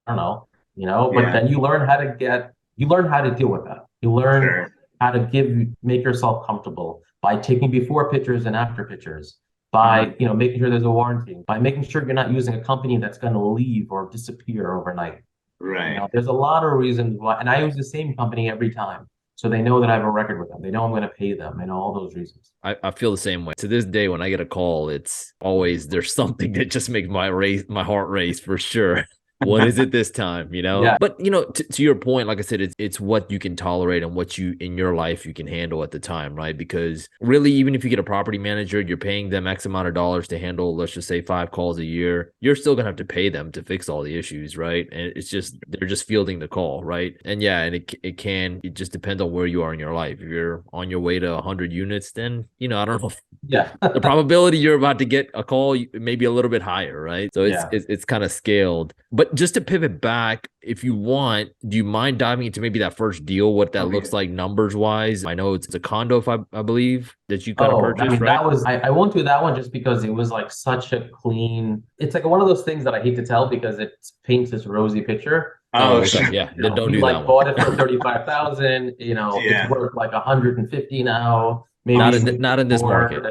don't know, but Yeah. then you learn how to deal with that. You learn Sure. how to make yourself comfortable by taking before pictures and after pictures, by, making sure there's a warranty, by making sure you're not using a company that's going to leave or disappear overnight. Right. There's a lot of reasons why, and I use the same company every time. So they know that I have a record with them. They know I'm going to pay them, all those reasons. I feel the same way. To this day, when I get a call, it's always there's something that just makes my heart race for sure. What is it this time, Yeah. But to your point, like I said, it's what you can tolerate and what you in your life you can handle at the time, right? Because really, even if you get a property manager, you're paying them X amount of dollars to handle, let's just say 5 calls a year, you're still gonna have to pay them to fix all the issues, right? And it's just they're just fielding the call, right? And yeah, and it just depends on where you are in your life. If you're on your way to 100 units, then I don't know. Yeah. The probability you're about to get a call may be a little bit higher, right? So it's kind of scaled. But just to pivot back, if you want, do you mind diving into maybe that first deal, what that looks like numbers wise? I know it's a condo, if I believe, that you kind of purchased, right? That was, I won't do that one just because it was like such a clean, it's like one of those things that I hate to tell because it paints this rosy picture. Oh, okay. Yeah. Then don't do that one. Bought it for 35,000, it's worth like 150 now. Maybe not in this market.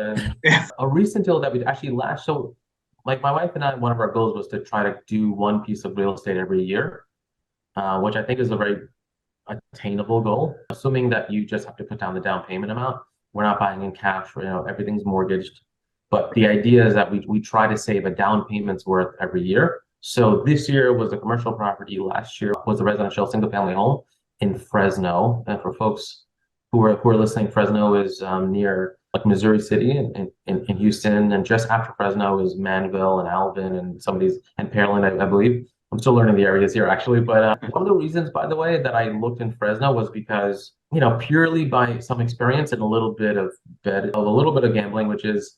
A recent deal that we actually so like my wife and I, one of our goals was to try to do one piece of real estate every year, which I think is a very attainable goal, assuming that you just have to put down the down payment amount. We're not buying in cash, everything's mortgaged. But the idea is that we try to save a down payment's worth every year. So this year was a commercial property. Last year was a residential single family home in Fresno. And for folks who are listening, Fresno is near like Missouri City in Houston, and just after Fresno is Manville and Alvin and some of these, and Pearland, I believe. I'm still learning the areas here actually, but one of the reasons, by the way, that I looked in Fresno was because purely by some experience and a little bit of gambling, which is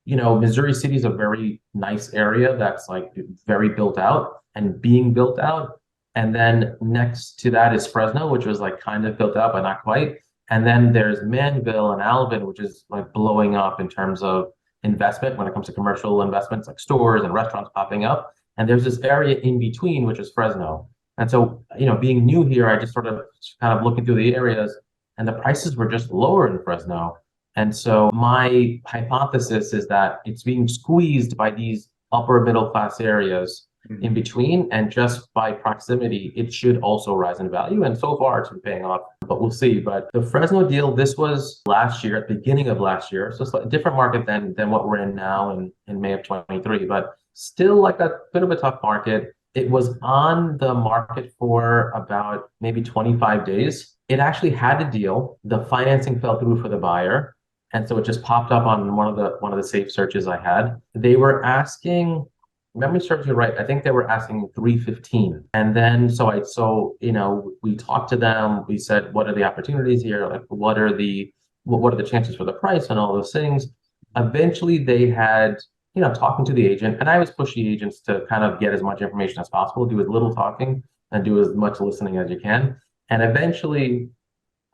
Missouri City is a very nice area that's like very built out and being built out, and then next to that is Fresno, which was like kind of built out but not quite. And then there's Manville and Alvin, which is like blowing up in terms of investment when it comes to commercial investments, like stores and restaurants popping up. And there's this area in between, which is Fresno. And so, being new here, I just sort of kind of looking through the areas, and the prices were just lower in Fresno. And so my hypothesis is that it's being squeezed by these upper middle class areas in between, and just by proximity, it should also rise in value. And so far, it's been paying off, but we'll see. But the Fresno deal, this was last year, at the beginning of last year, so it's like a different market than what we're in now in May of 23, but still like a bit of a tough market. It was on the market for about maybe 25 days. It actually had a deal. The financing fell through for the buyer, and so it just popped up on one of the safe searches I had. They were asking, memory serves me right, I think they were asking 315. And then we talked to them. We said, what are the opportunities here? Like, what are the chances for the price and all those things? Eventually they had, talking to the agent, and I always push the agents to kind of get as much information as possible, do as little talking and do as much listening as you can. And eventually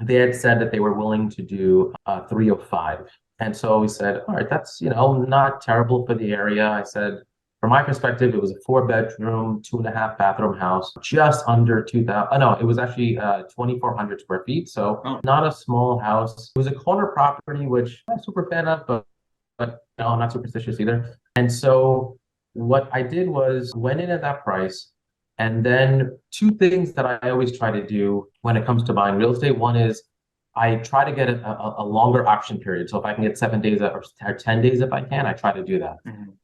they had said that they were willing to do 305. And so we said, all right, that's, not terrible for the area. I said, from my perspective, it was a 4-bedroom, 2.5 bathroom house, just under 2,000. No, it was actually 2,400 square feet. So not a small house. It was a corner property, which I'm not super fan of, but no, I'm not superstitious either. And so what I did was went in at that price. And then 2 things that I always try to do when it comes to buying real estate. One is I try to get a longer option period. So if I can get 7 days or 10 days, if I can, I try to do that.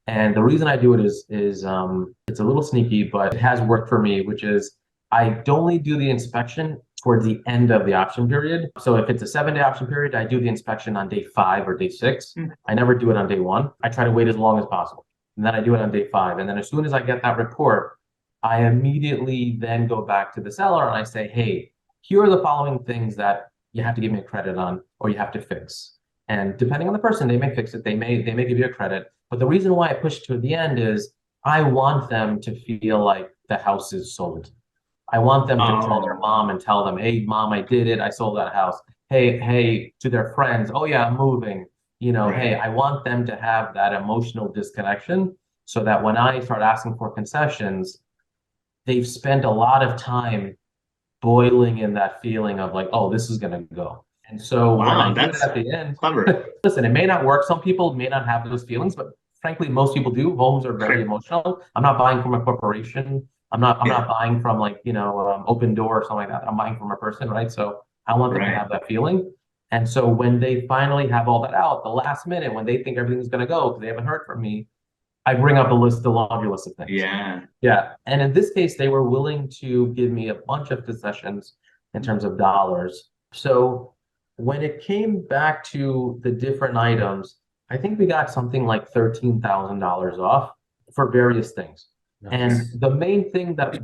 And the reason I do it is it's a little sneaky, but it has worked for me, which is I only do the inspection towards the end of the option period. So if it's a 7-day option period, I do the inspection on day 5 or day 6. I never do it on day 1. I try to wait as long as possible. And then I do it on day 5. And then as soon as I get that report, I immediately then go back to the seller and I say, hey, here are the following things that you have to give me a credit on, or you have to fix. And depending on the person, they may fix it. They may give you a credit. But the reason why I push to the end is I want them to feel like the house is sold. I want them to call their Oh, mom and tell them, hey, mom, I did it. I sold that house. Hey, to their friends. Oh, yeah, I'm moving. Hey, right. I want them to have that emotional disconnection so that when I start asking for concessions, they've spent a lot of time boiling in that feeling of like, oh, this is going to go. And so when I Wow, do it that's at the end, clever. listen, it may not work. Some people may not have those feelings, but frankly, most people do. Homes are very Sure. emotional. I'm not buying from a corporation. I'm Yeah, not buying from like, Open Door or something like that. I'm buying from a person, right? So I want them to right. have that feeling. And so when they finally have all that out, the last minute, when they think everything's going to go because they haven't heard from me, I bring up the laundry list of things. Yeah, Yeah. And in this case, they were willing to give me a bunch of concessions in terms of dollars. So when it came back to the different items, I think we got something like $13,000 off for various things. And Nice. the main thing that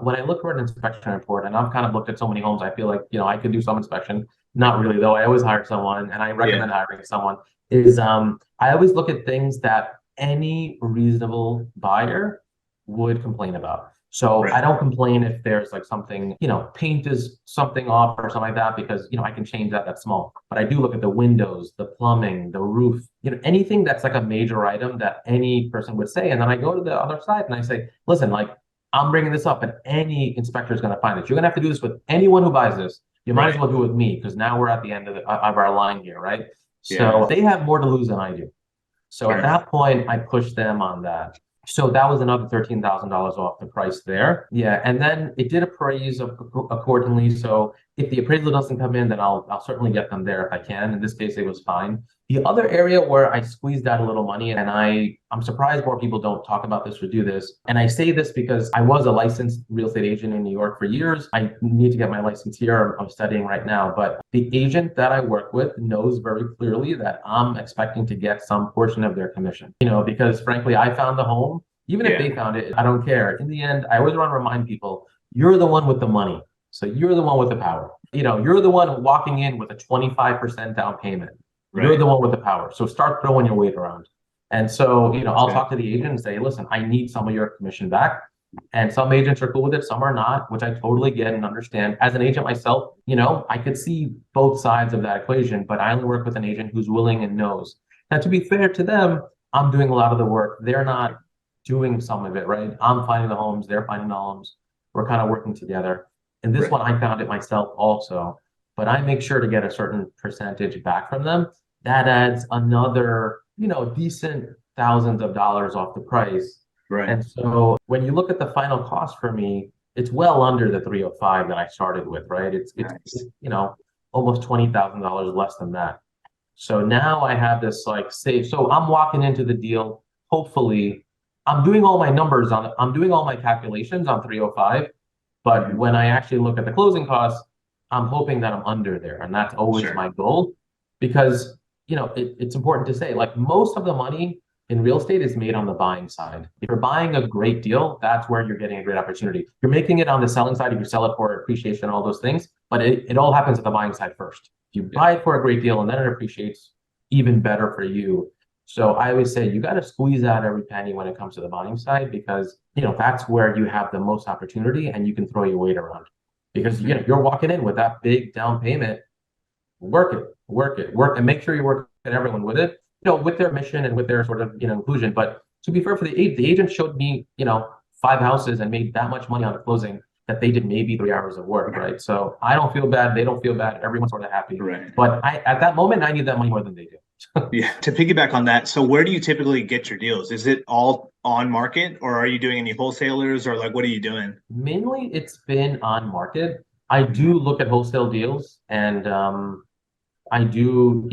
when I look for an inspection report, and I've kind of looked at so many homes, I feel like, I could do some inspection. Not really, though. I always hire someone and I yeah, recommend hiring someone. Is I always look at things that any reasonable buyer would complain about. So I right, don't complain if there's like something, paint is something off or something like that because, I can change that. That's small. But I do look at the windows, the plumbing, the roof, anything that's like a major item that any person would say. And then I go to the other side and I say, listen, like I'm bringing this up and any inspector is going to find it. You're going to have to do this with anyone who buys this. You might as right. well do it with me because now we're at the end of our line here, right? Yeah, So they have more to lose than I do. So at sure. that point, I pushed them on that. So that was another $13,000 off the price there. Yeah, and then it did appraise accordingly. So if the appraisal doesn't come in, then I'll certainly get them there if I can. In this case, it was fine. The other area where I squeezed out a little money, and I'm surprised more people don't talk about this or do this. And I say this because I was a licensed real estate agent in New York for years. I need to get my license here. I'm studying right now. But the agent that I work with knows very clearly that I'm expecting to get some portion of their commission. Because frankly, I found the home. Even if Yeah, they found it, I don't care. In the end, I always want to remind people, you're the one with the money. So you're the one with the power. You're the one walking in with a 25% down payment. You're right. the one with the power. So start throwing your weight around. And so, That's I'll good. talk to the agent and say, listen, I need some of your commission back. And some agents are cool with it, some are not, which I totally get and understand. As an agent myself, I could see both sides of that equation, but I only work with an agent who's willing and knows. Now, to be fair to them, I'm doing a lot of the work. They're not doing some of it, right? I'm finding the homes, they're finding the homes. We're kind of working together. And this Right. one, I found it myself also, but I make sure to get a certain percentage back from them. That adds another, decent thousands of dollars off the price. Right. And so when you look at the final cost for me, it's well under the 305 that I started with, right? Nice. Almost $20,000 less than that. So now I have this like safe. So I'm walking into the deal. Hopefully, I'm doing all my calculations on 305. But Mhm. when I actually look at the closing costs, I'm hoping that I'm under there. And that's always Sure. my goal because, it's important to say like most of the money in real estate is made on the buying side. If you're buying a great deal, that's where you're getting a great opportunity. You're making it on the selling side if you sell it for appreciation, all those things, but it all happens at the buying side first. If you Yeah. buy it for a great deal and then it appreciates, even better for you. So I always say you got to squeeze out every penny when it comes to the buying side because that's where you have the most opportunity and you can throw your weight around. Because Mhm. you're walking in with that big down payment, work, and make sure you work at everyone with it, with their mission and with their sort of inclusion. But to be fair for the agent showed me, 5 houses and made that much money on the closing that they did maybe 3 hours of work, right? So I don't feel bad, they don't feel bad, everyone's sort of happy. Right. But at that moment, I need that money more than they do. Yeah. To piggyback on that, so where do you typically get your deals? Is it all on market or are you doing any wholesalers or like what are you doing? Mainly, it's been on market. I Mhm. do look at wholesale deals, and I do,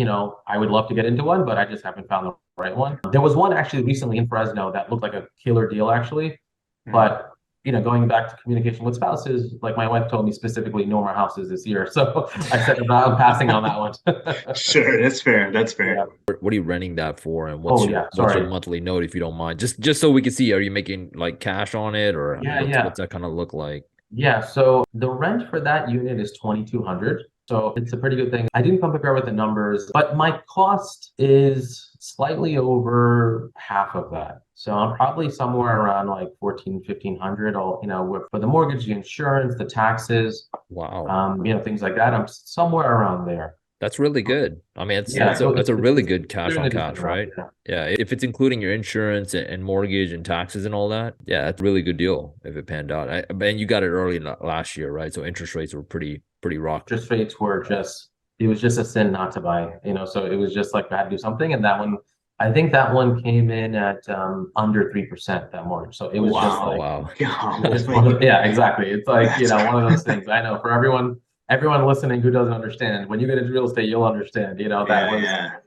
I would love to get into one, but I just haven't found the right one. There was one actually recently in Fresno that looked like a killer deal, actually. Mhm. But, going back to communication with spouses, like my wife told me specifically, no more houses this year. So I said, I'm passing on that one. Sure, that's fair. That's fair. Yeah. What are you renting that for, and Oh, yeah. what's your Sorry. monthly note if you don't mind? Just so we can see, are you making like cash on it, or Yeah. what's Yeah. that kind of look like? Yeah. So the rent for that unit is 2,200. So it's a pretty good thing. I didn't come prepared with the numbers, but my cost is slightly over half of that. So I'm probably somewhere around like 14, 1500 all, for the mortgage, the insurance, the taxes, Wow. things like that. I'm somewhere around there. That's really good. I mean, Yeah, so it's a really good it's cash doing on a decent cash, amount. right? Yeah. Yeah, if it's including your insurance and mortgage and taxes and all that, yeah, that's a really good deal if it panned out. And you got it early last year, right? So interest rates were pretty rock. Interest rates were it was just a sin not to buy, so it was just like I had to do something. And that one, I think that one came in at under 3%, that mortgage. So it was just Oh Wow. like, wow. it was just one of, yeah, exactly. It's like, That's one of those things. I know for everyone listening who doesn't understand, when you get into real estate, you'll understand, yeah.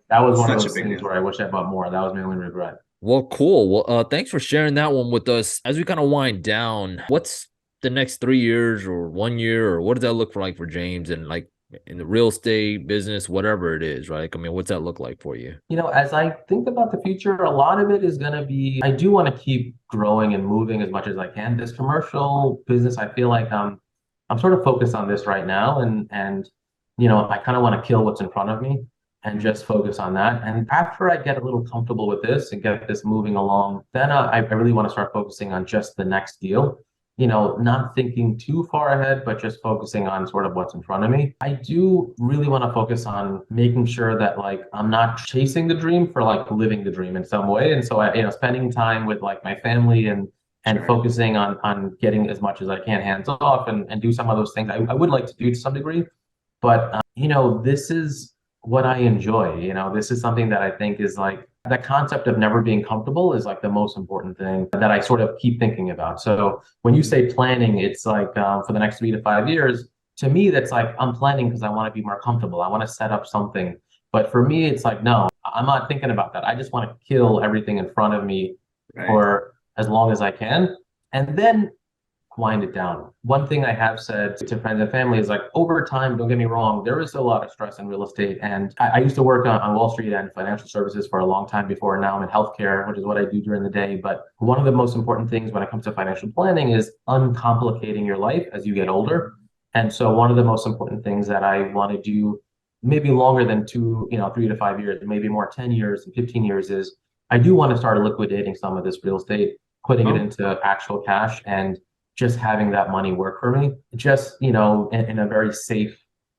that was one of Such a those big things deal. where I wish I bought more. That was my only regret. Well, cool. Well, thanks for sharing that one with us. As we kind of wind down, what's the next 3 years or 1 year, or what does that look for like for James and like in the real estate business, whatever it is, right? Like, I mean, what's that look like for you? As I think about the future, a lot of it is going to be, I do want to keep growing and moving as much as I can. This commercial business, I feel like I'm sort of focused on this right now, and I kind of want to kill what's in front of me and just focus on that. And after I get a little comfortable with this and get this moving along, then I really want to start focusing on just the next deal. Not thinking too far ahead, but just focusing on sort of what's in front of me. I do really want to focus on making sure that like I'm not chasing the dream for like living the dream in some way. And so spending time with like my family and Sure. focusing on getting as much as I can hands off and do some of those things I would like to do to some degree. But this is what I enjoy. This is something that I think is like the concept of never being comfortable is like the most important thing that I sort of keep thinking about. So when you say planning, it's like for the next 3 to 5 years. To me, that's like I'm planning because I want to be more comfortable. I want to set up something. But for me, it's like, no, I'm not thinking about that. I just want to kill everything in front of me Right. for as long as I can. And then wind it down. One thing I have said to friends and family is like over time, don't get me wrong, there is a lot of stress in real estate. And I used to work on Wall Street and financial services for a long time before. Now I'm in healthcare, which is what I do during the day. But one of the most important things when it comes to financial planning is uncomplicating your life as you get older. And so one of the most important things that I want to do, maybe longer than 3 to 5 years, maybe more 10 years and 15 years, is I do want to start liquidating some of this real estate, putting it into actual cash and just having that money work for me, just, in a very safe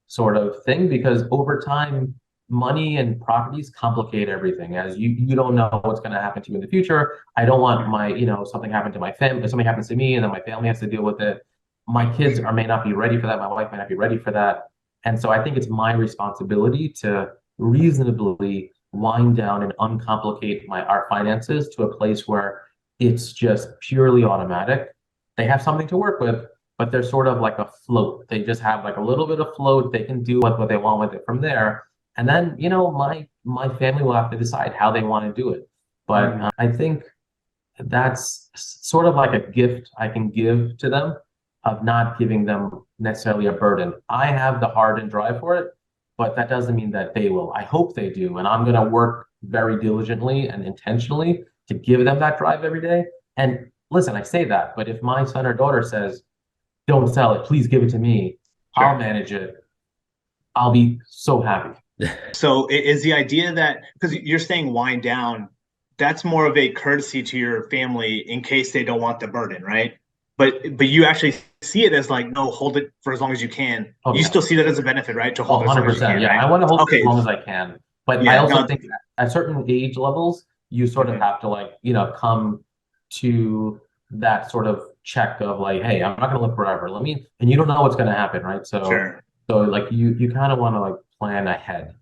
sort of thing, because over time, money and properties complicate everything as you don't know what's going to happen to you in the future. I don't want something happen to my family, something happens to me and then my family has to deal with it. My kids may not be ready for that. My wife may not be ready for that. And so I think it's my responsibility to reasonably wind down and uncomplicate our finances to a place where it's just purely automatic. They have something to work with, but they're sort of like a float. They just have like a little bit of float. They can do what they want with it from there. And then, my family will have to decide how they want to do it. But I think that's sort of like a gift I can give to them of not giving them necessarily a burden. I have the heart and drive for it, but that doesn't mean that they will. I hope they do. And I'm going to work very diligently and intentionally to give them that drive every day. And listen, I say that, but if my son or daughter says, don't sell it, please give it to me, Sure. I'll manage it, I'll be so happy. So is the idea that, because you're saying wind down, that's more of a courtesy to your family in case they don't want the burden, right? But you actually see it as like, no, hold it for as long as you can. Oh, You yeah. still see that as a benefit, right? To hold it as long as you 100%. can, Yeah, right? I want to hold it Okay. as long as I can. But I Yeah, also no, think at certain age levels, you sort of have to like, come to that sort of check of like, hey, I'm not going to live forever. And you don't know what's going to happen, right? sure. So like you kind of want to like plan ahead.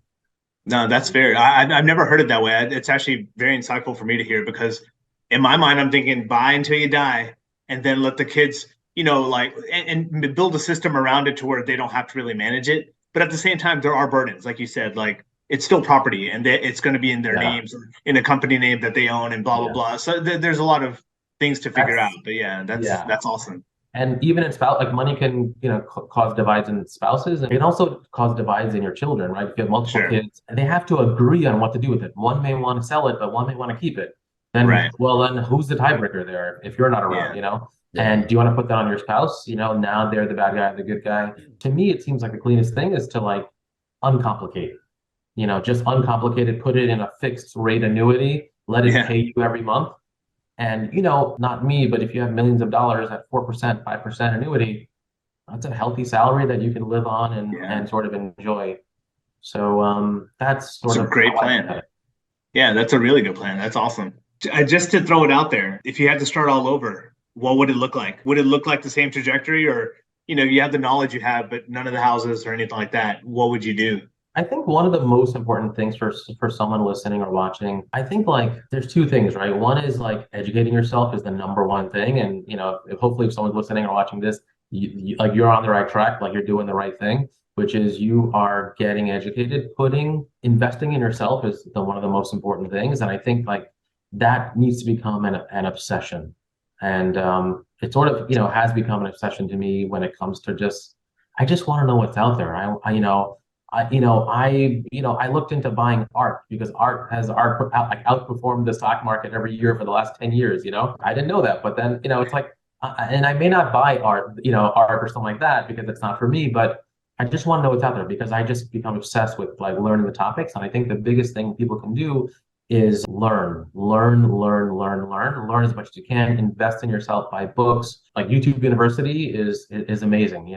No, that's fair. I've never heard it that way. It's actually very insightful for me to hear, because in my mind, I'm thinking buy until you die, and then let the kids, like, and build a system around it to where they don't have to really manage it. But at the same time, there are burdens, like you said, like it's still property, and it's going to be in their Yeah. names, or in a company name that they own, and blah blah Yes. blah. So there's a lot of things to figure out. But yeah, Yeah. that's awesome. And even in spouse, like money can, cause divides in spouses, and it can also cause divides in your children, right? If you have multiple Sure. kids, and they have to agree on what to do with it. One may want to sell it, but one may want to keep it. Then, Right. well, then who's the tiebreaker there if you're not around, Yeah. And Yeah. do you want to put that on your spouse? Now they're the bad guy, the good guy. To me, it seems like the cleanest thing is to like uncomplicate, just uncomplicate it, put it in a fixed rate annuity, let it Yeah. pay you every month. And, not me, but if you have millions of dollars at 4%, 5% annuity, that's a healthy salary that you can live on Yeah. and sort of enjoy. So that's It's sort a of how great I look plan. at it. Yeah, that's a really good plan. That's awesome. Just to throw it out there, if you had to start all over, what would it look like? Would it look like the same trajectory, or you have the knowledge you have, but none of the houses or anything like that? What would you do? I think one of the most important things for someone listening or watching, I think like there's two things, right? One is like educating yourself is the number one thing, and hopefully if someone's listening or watching this, like you're on the right track, like you're doing the right thing, which is you are getting educated. Investing in yourself is one of the most important things, and I think like that needs to become an obsession, and it sort of has become an obsession to me when it comes to I just want to know what's out there. I looked into buying art because like outperformed the stock market every year for the last 10 years. I didn't know that, but then, it's like, and I may not buy art or something like that because it's not for me, but I just want to know what's out there because I just become obsessed with like learning the topics. And I think the biggest thing people can do is learn as much as you can, invest in yourself, buy books. Like YouTube University is amazing,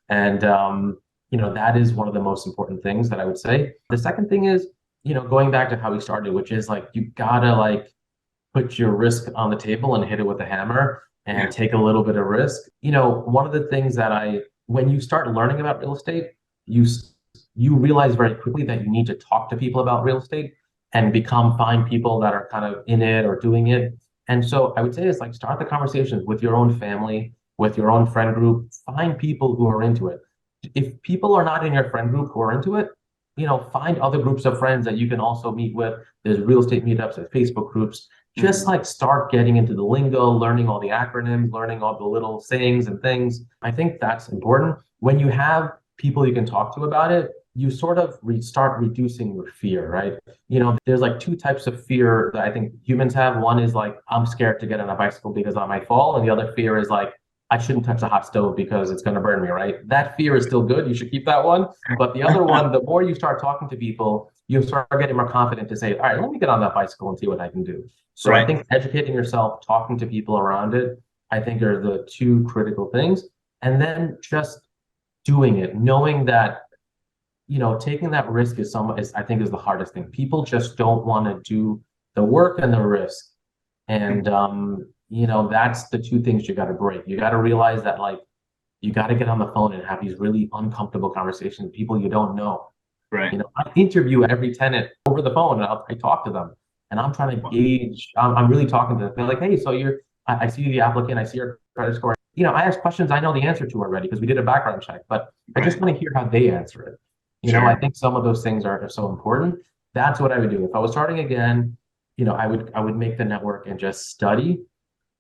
and that is one of the most important things that I would say. The second thing is, going back to how we started, which is like you gotta like put your risk on the table and hit it with a hammer and Yeah. take a little bit of risk. One of the things that when you start learning about real estate, you realize very quickly that you need to talk to people about real estate and find people that are kind of in it or doing it. And so I would say it's like start the conversations with your own family, with your own friend group, find people who are into it. If people are not in your friend group who are into it, find other groups of friends that you can also meet with. There's real estate meetups and Facebook groups. Just like start getting into the lingo, learning all the acronyms, learning all the little sayings and things. I think that's important. When you have people you can talk to about it, you sort of start reducing your fear, right? There's like two types of fear that I think humans have. One is like, I'm scared to get on a bicycle because I might fall. And the other fear is like, I shouldn't touch a hot stove because it's going to burn me, right? That fear is still good. You should keep that one. But the other one, the more you start talking to people, you start getting more confident to say, all right, let me get on that bicycle and see what I can do. So I Right. think educating yourself, talking to people around it, I think are the two critical things. And then just doing it, knowing that, taking that risk I think is the hardest thing. People just don't want to do the work and the risk. And that's the two things you got to break. You got to realize that like you got to get on the phone and have these really uncomfortable conversations with people you don't know. Right. I interview every tenant over the phone and I talk to them and I'm trying to gauge. I'm really talking to them. They're like, hey, so I see the applicant, I see your credit score. I ask questions I know the answer to already because we did a background check, but I just want to hear how they answer it. I Sure. think some of those things are so important. That's what I would do if I was starting again. I would make the network and just study,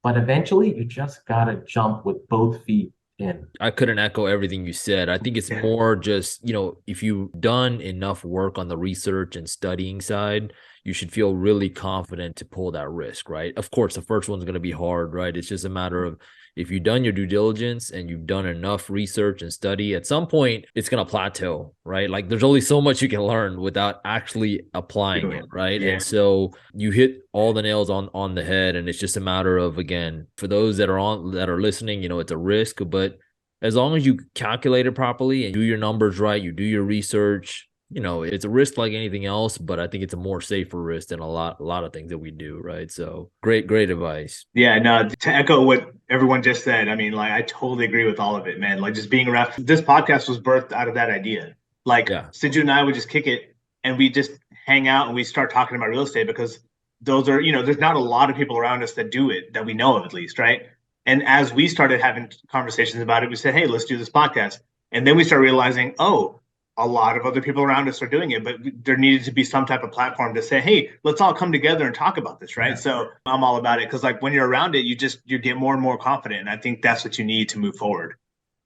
but eventually you just gotta jump with both feet in. I couldn't echo everything you said. I think it's Yeah. more just, if you've done enough work on the research and studying side, you should feel really confident to pull that risk, right? Of course, the first one's going to be hard, right? It's just a matter of if you've done your due diligence and you've done enough research and study, at some point it's going to plateau, right? Like there's only so much you can learn without actually applying it, right? Yeah. And so you hit all the nails on the head, and it's just a matter of, again, for those that are listening, it's a risk, but as long as you calculate it properly and do your numbers right, you do your research, it's a risk like anything else, but I think it's a more safer risk than a lot of things that we do, right? So great advice. Yeah, no, to echo what everyone just said, I mean, like, I totally agree with all of it, man. Like, just being around, this podcast was birthed out of that idea. Like, Yeah. Siju and I would just kick it and we just hang out and we start talking about real estate because those are, there's not a lot of people around us that do it, that we know of at least, right? And as we started having conversations about it, we said, hey, let's do this podcast. And then we started realizing, oh, a lot of other people around us are doing it, but there needed to be some type of platform to say, hey, let's all come together and talk about this, right? Yeah. So I'm all about it because like when you're around it, you get more and more confident. And I think that's what you need to move forward.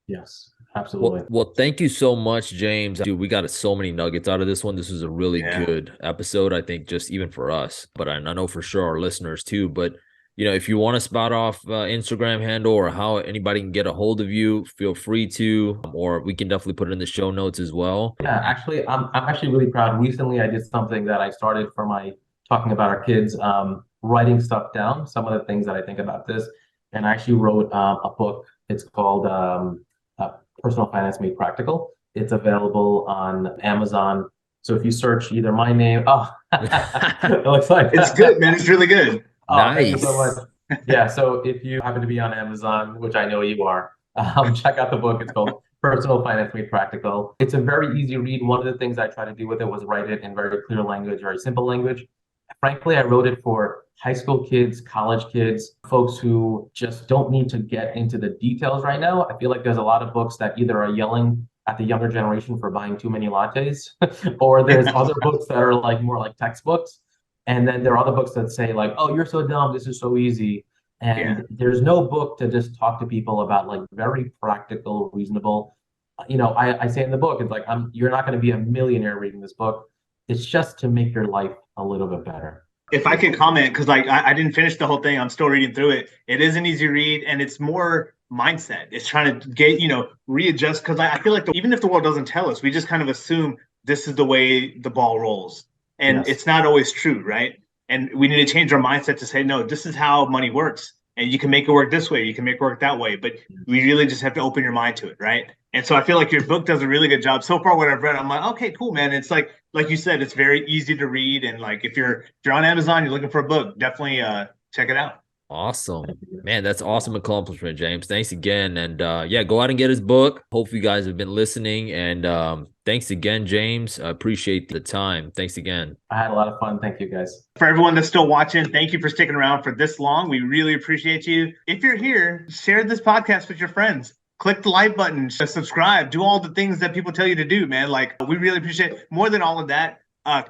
Yes, absolutely. Well, thank you so much, James. Dude, we got so many nuggets out of this one. This was a really good episode, I think, just even for us, but I know for sure our listeners too. But if you want to spout off Instagram handle or how anybody can get a hold of you, feel free to, or we can definitely put it in the show notes as well. Yeah, actually, I'm actually really proud. Recently, I did something that I started for my talking about our kids, writing stuff down, some of the things that I think about this. And I actually wrote a book. It's called Personal Finance Made Practical. It's available on Amazon. So if you search either my name, it looks like It's good, man. It's really good. Oh, thank you so Nice. much. Yeah, so if you happen to be on Amazon, which I know you are, check out the book. It's called Personal Finance Made Practical. It's a very easy read. One of the things I tried to do with it was write it in very clear language, very simple language. Frankly, I wrote it for high school kids, college kids, folks who just don't need to get into the details right now. I feel like there's a lot of books that either are yelling at the younger generation for buying too many lattes, or there's other books that are like more like textbooks. And then there are other books that say like, oh, you're so dumb, this is so easy. And there's no book to just talk to people about like very practical, reasonable. I say in the book, it's like you're not going to be a millionaire reading this book. It's just to make your life a little bit better. If I could comment, because like I didn't finish the whole thing, I'm still reading through it. It is an easy read, and it's more mindset. It's trying to get readjust, because I feel like even if the world doesn't tell us, we just kind of assume this is the way the ball rolls, and Yes. it's not always true, right? And we need to change our mindset to say, no, this is how money works, and you can make it work this way, you can make it work that way, but we really just have to open your mind to it, right? And so I feel like your book does a really good job so far. What I've read, I'm like, okay, cool, man. It's like you said, it's very easy to read, and like if you're on Amazon, you're looking for a book, definitely check it out. Awesome. Man, that's awesome accomplishment, James. Thanks again. And yeah, go out and get his book. Hopefully you guys have been listening. And thanks again, James. I appreciate the time. Thanks again. I had a lot of fun. Thank you, guys. For everyone that's still watching, thank you for sticking around for this long. We really appreciate you. If you're here, share this podcast with your friends. Click the like button, subscribe, do all the things that people tell you to do, man. Like, we really appreciate it. More than all of that,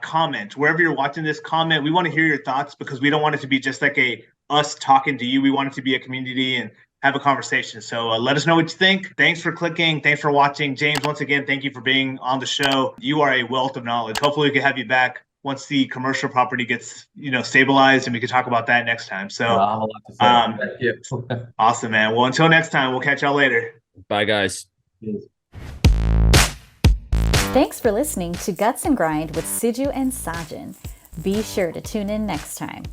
comment. Wherever you're watching this, comment. We want to hear your thoughts, because we don't want it to be just like us talking to you. We want it to be a community and have a conversation. So let us know what you think. Thanks for clicking. Thanks for watching. James, once again, thank you for being on the show. You are a wealth of knowledge. Hopefully we can have you back once the commercial property gets stabilized, and we can talk about that next time. So I have a lot to say. Thank you. awesome, man. Well, until next time, we'll catch y'all later. Bye, guys. Thanks for listening to Guts and Grind with Siju and Sajin. Be sure to tune in next time.